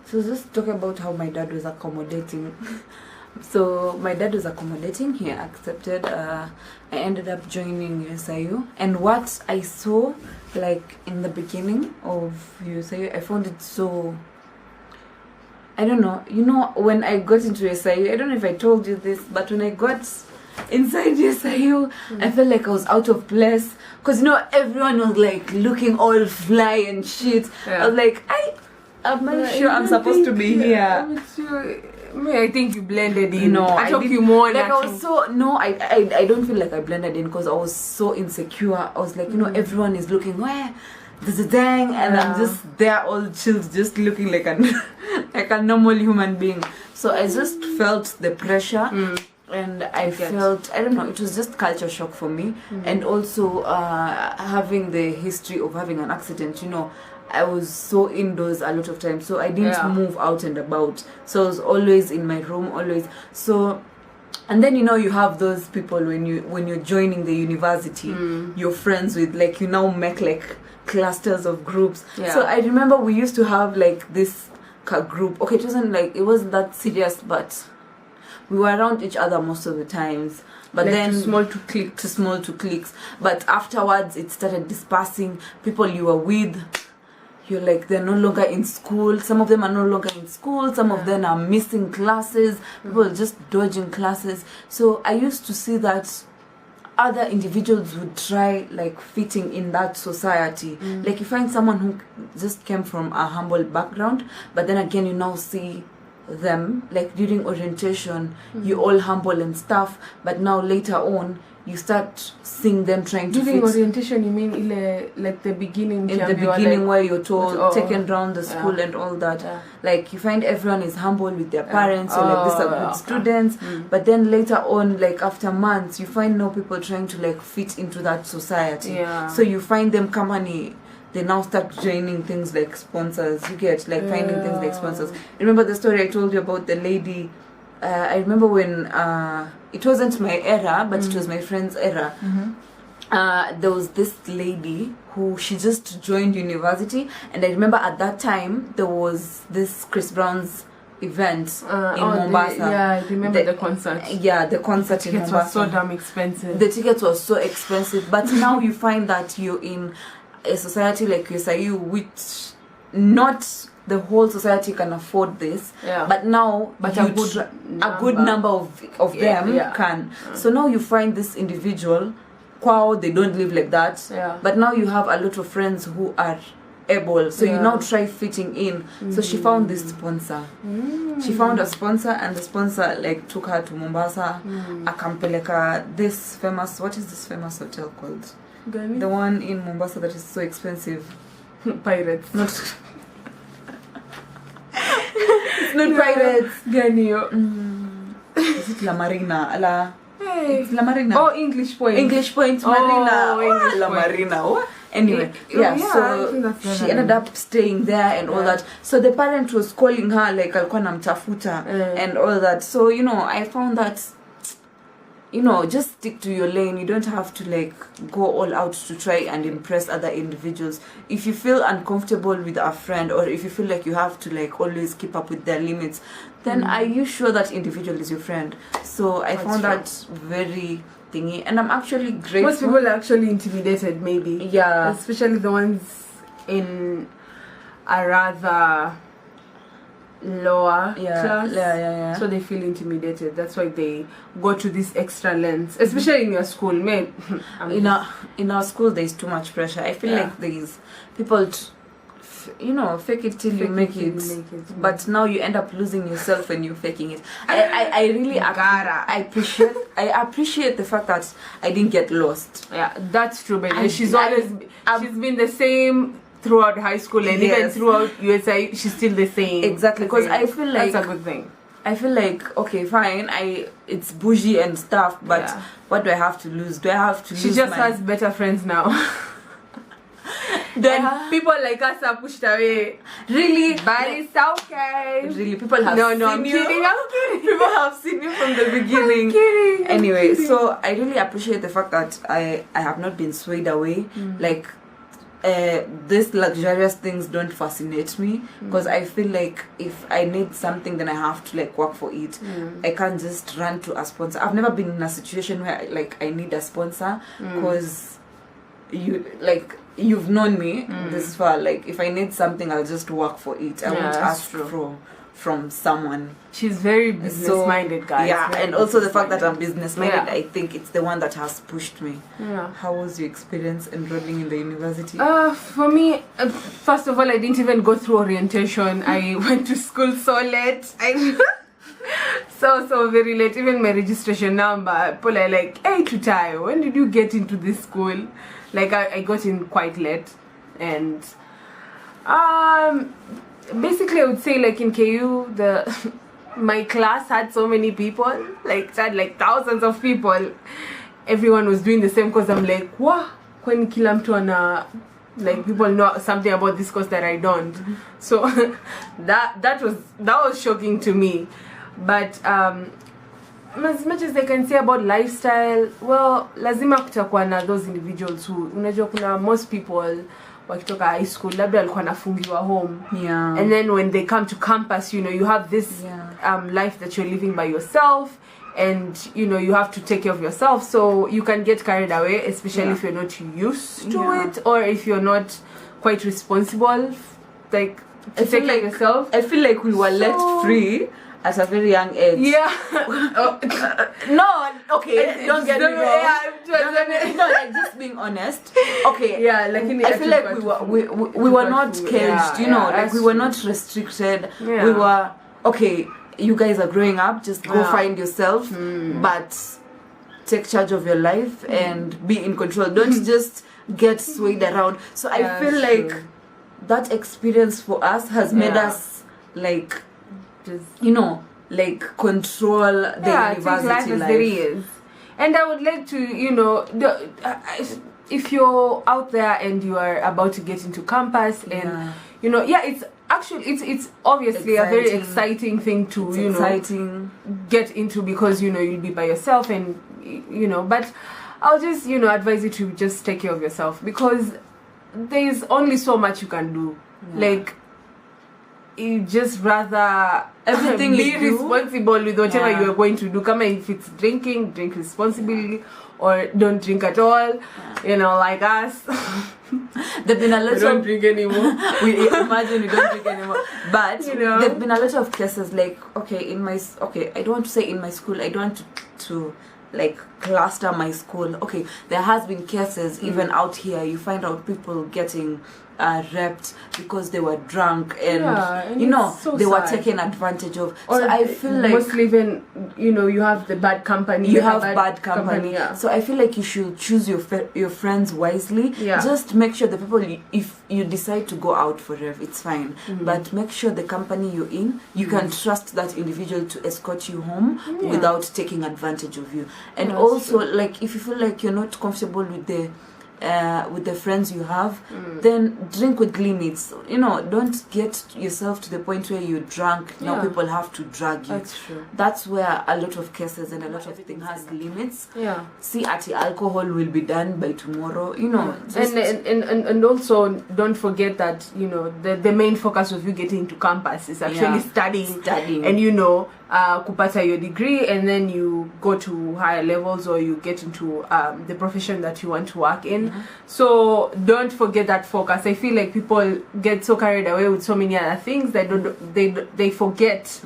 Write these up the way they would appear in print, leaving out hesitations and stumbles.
So just talk about how my dad was accommodating. So my dad was accommodating. He accepted. I ended up joining USIU, and what I saw, like in the beginning of USIU, I found it so. I don't know. You know, when I got into USIU, I don't know if I told you this, but when I got inside USIU, I felt like I was out of place, because you know everyone was like looking all fly and shit. I was like, I'm not sure I'm supposed to be here. I'm sure. I think you blended in. No, I took you more. Like I was so I don't feel like I blended in, because I was so insecure. I was like, you know, everyone is looking where there's a dang, and I'm just there all chilled, just looking like a normal human being. So I just felt the pressure. And I felt, I don't know, it was just culture shock for me. And also having the history of having an accident, you know, I was so indoors a lot of times, so I didn't move out and about. So I was always in my room, always. So, and then you know, you have those people when you're joining the university, you're friends with, like, you now make like clusters of groups. So I remember we used to have like this group. Okay, it wasn't that serious, but we were around each other most of the times, but like then too small to cliques. But afterwards, it started dispersing. People you were with, you're like, they're no longer in school. Some of them are no longer in school. Some of them are missing classes. People are just dodging classes. So I used to see that other individuals would try like fitting in that society. Like you find someone who just came from a humble background, but then again you now see them like during orientation, you all humble and stuff, but now later on you start seeing them trying to during fit. Orientation, you mean like the beginning? In the beginning, like, where you're told taken around the school and all that, like you find everyone is humble with their parents, so like these are good students, but then later on, like after months, you find no people trying to like fit into that society. So you find them company. They now start joining things like sponsors. You get like finding things like sponsors. Remember the story I told you about the lady? I remember when it wasn't my era, but it was my friend's era. There was this lady who she just joined university, and I remember at that time there was this Chris Brown's event in Mombasa. I remember the concert. The concert in Mombasa. Tickets were so damn expensive. The tickets were so expensive, but now you find that you're in a society like USIU, which not the whole society can afford this, but now a good number of them can. So now you find this individual, they don't live like that, but now you have a lot of friends who are able, so you now try fitting in. So she found this sponsor. She found a sponsor, and the sponsor like took her to Mombasa, akampeleka this famous, what is this famous hotel called? Gani? The one in Mombasa that is so expensive. Pirates. Not it's not Pirates. Gani. Is it La Marina? It's La Marina. Oh, English Point. English Point Marina. English La Point. Marina. Anyway, so she ended up staying there and all that. So the parent was calling her like alikuwa namtafuta and all that. So you know, I found that, you know, just stick to your lane. You don't have to like go all out to try and impress other individuals. If you feel uncomfortable with a friend, or if you feel like you have to like always keep up with their limits, then are you sure that individual is your friend? So I found that very thingy, and I'm actually grateful. Most people are actually intimidated, maybe. Yeah. Especially the ones in a rather lower class, so they feel intimidated. That's why they go to this extra length, especially in your school. In our school there's too much pressure. I feel like there's people fake it till you make it, but now you end up losing yourself when you're faking it. I really I appreciate the fact that I didn't get lost. That's true, baby. She's been the same throughout high school, and even throughout USA, she's still the same. Exactly, because I feel like that's a good thing. I feel like, okay, fine, it's bougie and stuff, but what do I have to lose? Do I have to lose? She just has better friends now. Then people like us are pushed away. Really? But it's okay. Really, people have seen I'm kidding. People have seen you from the beginning. I'm kidding. Anyway, so I really appreciate the fact that I have not been swayed away. Like, these luxurious things don't fascinate me, because I feel like if I need something, then I have to like work for it. I can't just run to a sponsor. I've never been in a situation where like I need a sponsor, because you've known me this far. Like if I need something, I'll just work for it. I won't ask from someone. She's very business-minded, guys. Yeah, and also the fact that I'm business-minded, I think it's the one that has pushed me. Yeah. How was your experience enrolling in the university? For me, first of all, I didn't even go through orientation. I went to school so late. So very late. Even my registration number, people are like, hey, Tutayo, when did you get into this school? Like, I got in quite late. And basically I would say, like, in KU, my class had so many people, like it had like thousands of people. Everyone was doing the same course. I'm like, wow, when kila mtu ana, like, people know something about this course that I don't. So that was shocking to me. But as much as I can say about lifestyle, well, lazima kutakuwa na those individuals who, unajua kuna most people wakitoka high school labda walikuwa nafungiwa home, and then when they come to campus, you know, you have this life that you're living by yourself, and you know, you have to take care of yourself, so you can get carried away, especially if you're not used to it, or if you're not quite responsible, like to take care of yourself. I feel like we were let free at a very young age. No, okay, don't get me wrong. No, like, just being honest. Okay. Like I feel like we were not caged, you know, like we were not restricted. We were, okay, you guys are growing up, just go find yourself, but take charge of your life and be in control. Don't just get swayed around. So I feel like that experience for us has made us like, you know, like control the university life. There is. And I would like to, you know, if you're out there and you are about to get into campus, and you know, it's actually it's obviously a very exciting thing to get into, because you know, you'll be by yourself, and you know, but I'll just, you know, advise you to just take care of yourself, because there's only so much you can do. Like, you just rather everything be responsible with whatever you are going to do. Come on, if it's drinking, drink responsibly, or don't drink at all. You know, like us. There've been a lot we don't drink anymore. We imagine we don't drink anymore. But you know, there've been a lot of cases like, I don't want to say in my school. I don't want to like cluster my school. Okay, there has been cases even out here. You find out people getting raped because they were drunk, and you know, they were taken advantage of. Or so I feel like mostly even, you know, you have the bad company. You have bad company. So I feel like you should choose your friends wisely. Just make sure the people, if you decide to go out for rev, it's fine, but make sure the company you're in, you can trust that individual to escort you home without taking advantage of you. And also, like, if you feel like you're not comfortable with the friends you have, then drink with limits. You know, don't get yourself to the point where you're drunk. Now people have to drag you. That's true. That's where a lot of cases and a lot of things has limits. See, alcohol will be done by tomorrow. You know, and also don't forget that, you know, the main focus of you getting to campus is actually studying, and you know, kupata your degree, and then you go to higher levels, or you get into the profession that you want to work in. So don't forget that focus. I feel like people get so carried away with so many other things that they forget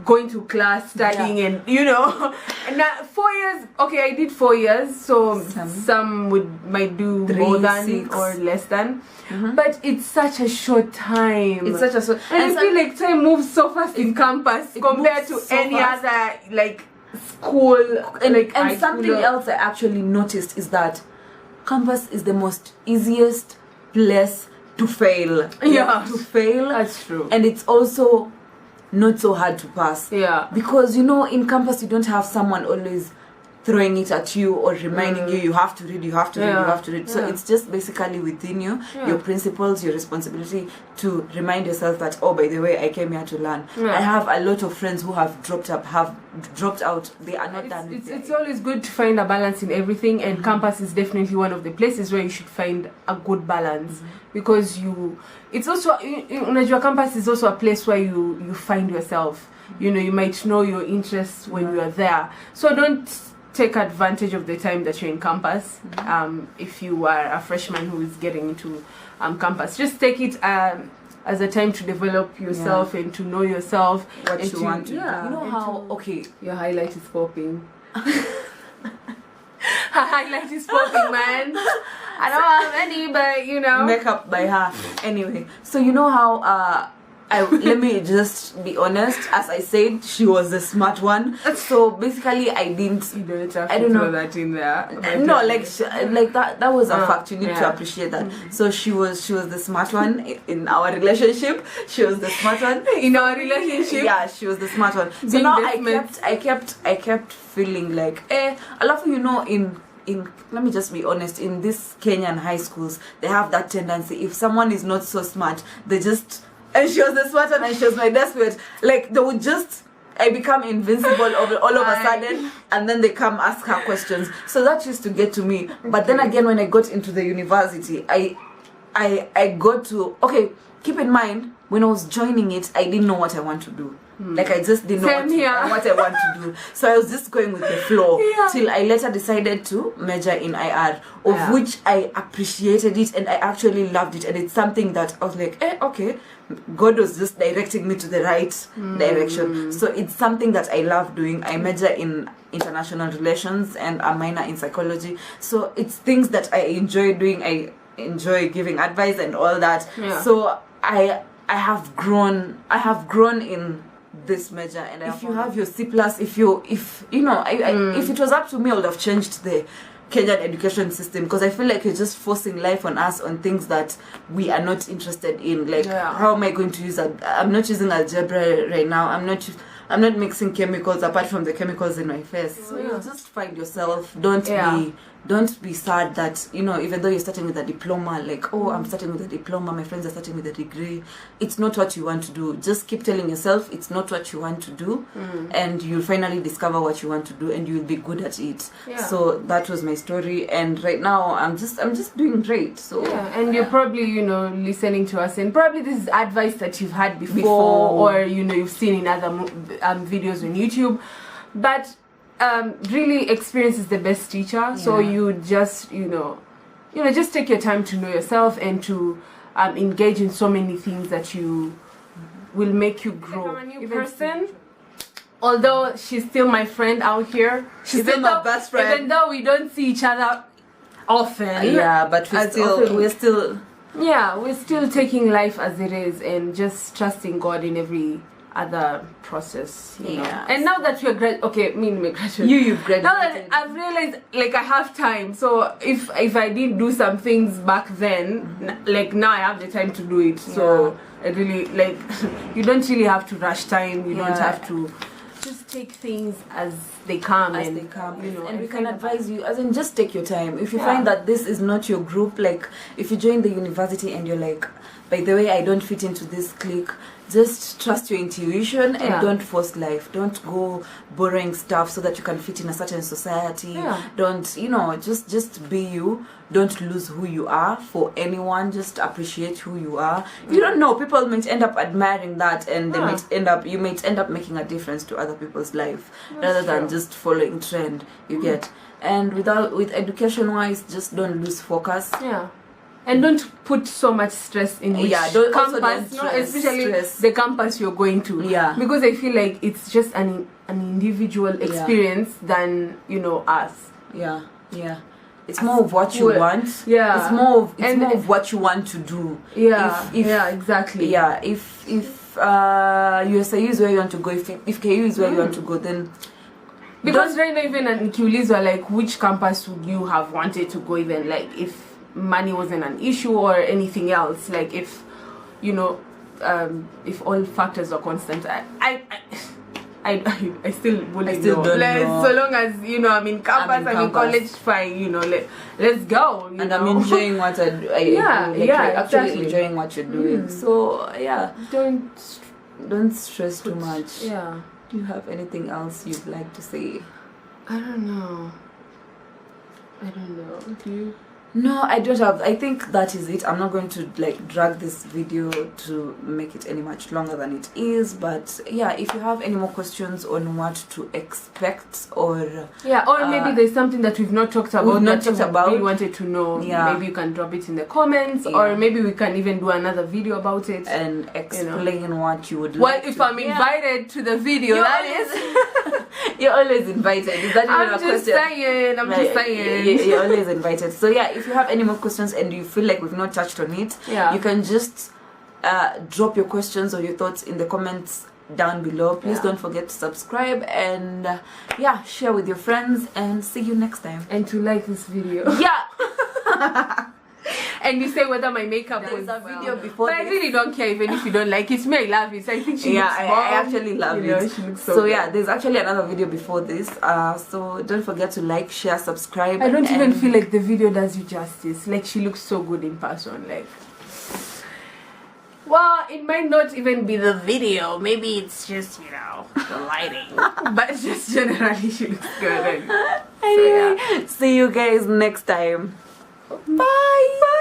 going to class, studying, and you know, and 4 years. Okay, I did 4 years, so some might do 3, more than 6. Or less than. But it's such a short time. It's such a short, and I feel like time moves so fast in campus compared to any other like school. And something else I actually noticed is that campus is the most easiest place to fail. To fail. That's true. And it's also not so hard to pass. Because you know, in campus you don't have someone always throwing it at you or reminding you have to read, you have to read, you have to read. So it's just basically within you, your principles, your responsibility to remind yourself that, oh, by the way, I came here to learn. I have a lot of friends who have dropped out. They are not done. It's always good to find a balance in everything, and campus is definitely one of the places where you should find a good balance, because it's also, unajua, campus is also a place where you find yourself. You know, you might know your interests when you are there. So don't take advantage of the time that you're in campus. If you are a freshman who is getting into campus, just take it as a time to develop yourself and to know yourself. What you want to do. You know how, your highlight is popping. Her highlight is popping, man. I don't have any, but you know. Makeup by her. Anyway, so you know how let me just be honest. As I said, she was the smart one. So basically, I didn't. You don't have to throw that in there. No, like that was a fact. You need to appreciate that. So she was the smart one in our relationship. She was the smart one in our relationship. Yeah, she was the smart one. So now I kept feeling like, alafu, you know, in let me just be honest, in these Kenyan high schools, they have that tendency. If someone is not so smart, they just. And she was the smart one, and she was my desperate. Like, they would just, I become invincible all of a sudden, and then they come ask her questions. So that used to get to me. But then again, when I got into the university, I got to, keep in mind, when I was joining it, I didn't know what I want to do. Like, I just didn't know what I want to do. So I was just going with the flow till I later decided to major in IR, of which I appreciated it and I actually loved it. And it's something that I was like, okay, God was just directing me to the right direction. So it's something that I love doing. I major in international relations and a minor in psychology. So it's things that I enjoy doing. I enjoy giving advice and all that. So I have grown in this major. And if you have your C+, if it was up to me, I would have changed the Kenyan education system, because I feel like you're just forcing life on us on things that we are not interested in. Like, how am I going to use I'm not using algebra right now. I'm not mixing chemicals apart from the chemicals in my face. So you just find yourself. Don't be sad that, you know, even though you're starting with a diploma, like, I'm starting with a diploma, my friends are starting with a degree, it's not what you want to do. Just keep telling yourself it's not what you want to do, and you'll finally discover what you want to do, and you'll be good at it. So that was my story, and right now I'm just doing great. So and you're probably, you know, listening to us, and probably this is advice that you've had before. Or, you know, you've seen in other videos on YouTube, but really, experience is the best teacher. So you just, just take your time to know yourself and to engage in so many things that you will make you grow. I'm a new person. Although she's still my friend out here, she's still my best friend. Even though we don't see each other often, but we're still taking life as it is and just trusting God in every other process, you know. And now that you're you've graduated. Now that I've realized, like, I have time. So if I did do some things back then, like, now I have the time to do it. So I really, like, you don't really have to rush time. You don't have to. Just take things as they come, you know. And we can advise you, as in, just take your time. If you find that this is not your group, like, if you join the university and you're like, by the way, I don't fit into this clique, just trust your intuition and don't force life. Don't go borrowing stuff so that you can fit in a certain society. Don't, just be you. Don't lose who you are for anyone. Just appreciate who you are. You don't know, people might end up admiring that, and they you might end up making a difference to other people's life rather than just following trend. You get. And with education wise, just don't lose focus. And don't put so much stress in which campus, especially the campus you're going to. Because I feel like it's just an individual experience than, us. It's more of what you want. It's more of what you want to do. Exactly. If USIU is where you want to go, if KU is where you want to go, then. Because right now, even in Kiulizwa, like, which campus would you have wanted to go, even, like, if money wasn't an issue or anything else, like, if if all factors are constant, I I still wouldn't still know. don't know. So long as, you know, I'm in campus, I'm in college, fine, you know, let's go. You and know? I'm enjoying what I do. Like actually enjoying what you're doing. So yeah, don't stress too much. Yeah. Do you have anything else you'd like to say? I don't know. Do you? No, I don't have. I think that is it. I'm not going to like drag this video to make it any much longer than it is. But yeah, if you have any more questions on what to expect, or maybe there's something that we've not talked about really wanted to know, maybe you can drop it in the comments, or maybe we can even do another video about it and explain what you would like. Well, if I'm invited to the video, you're always invited. Is that even a question? I'm just saying. You're always invited. So yeah, if you have any more questions and you feel like we've not touched on it, you can just drop your questions or your thoughts in the comments down below. Please don't forget to subscribe and share with your friends, and see you next time. And to like this video. And you say whether my makeup was a video before but I really don't care even if you don't like it. I love it. I think she looks bomb. I actually love it. She looks so good. There's actually another video before this, so don't forget to like, share, subscribe. I don't even feel like the video does you justice. Like, she looks so good in person. Like, well, it might not even be the video, maybe it's just, you know, the lighting. But just generally she looks good. Anyway, see you guys next time. Bye.